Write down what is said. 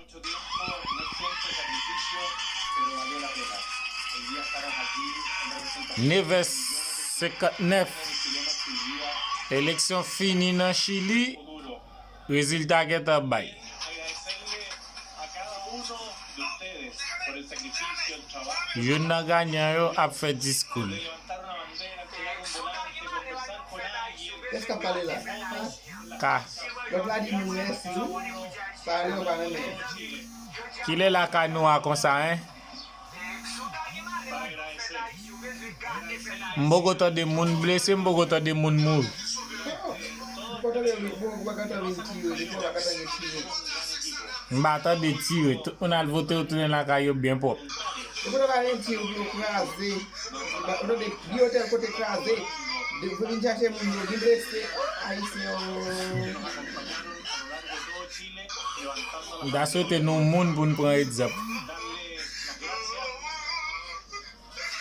mucho tiempo, no es cierto sacrificio, pero valió la pena. Hoy día estamos aquí en representación de 9h59, chilenos que hoy día élection finie dans Chili, futuro. résultat est en bay. Agradecerle a cada uno de ustedes por el sacrificio, el trabajo, Yon nan ganyan yo ap fè discours. de levantar una bandera, entregar un volante, conversar con alguien. Qu'est-ce qu'a parlé là? Ka, Donc là, dit nous merci. Parler au parlement. ki le la ka nou a kon sa, hein? Para agradecer. Mbo goto de moun blese, mbo goto de moun mou. Quand on est Mba ata de tire, tout moun al vote ou tounen la ka yo bien pop. on va aller tirer au crasé. On a des biotels côté crasé. De venir chercher mon de blessé haïtien. Chile, levantando Da sote nou moun pou nou pran ekzap.